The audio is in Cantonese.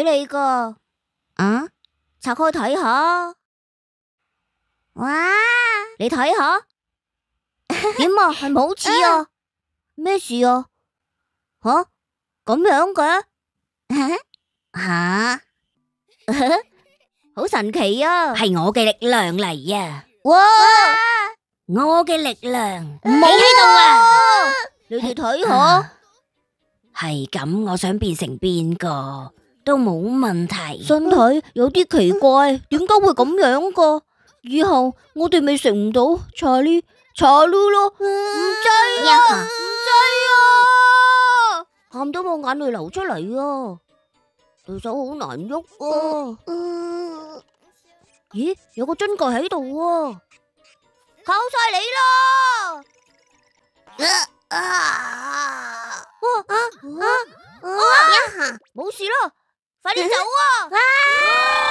俾你噶。啊？拆開睇下。哇！你睇下，點啊？係咪好似啊？咩事啊？吓，咁樣嘅？吓，好神奇啊！係我嘅力量嚟啊！哇！我嘅力量，唔好喺度啊！你哋睇下，係咁，我想變成邊個都冇問題。身體有啲奇怪，點解會咁樣噶？以後我哋咪食唔到查理咯，唔制啊，唔制啊！喊到我眼淚流出嚟啊！對手好難喐啊！咦，有個樽蓋喺度喎，靠晒你啦！冇事啦，快啲走啊！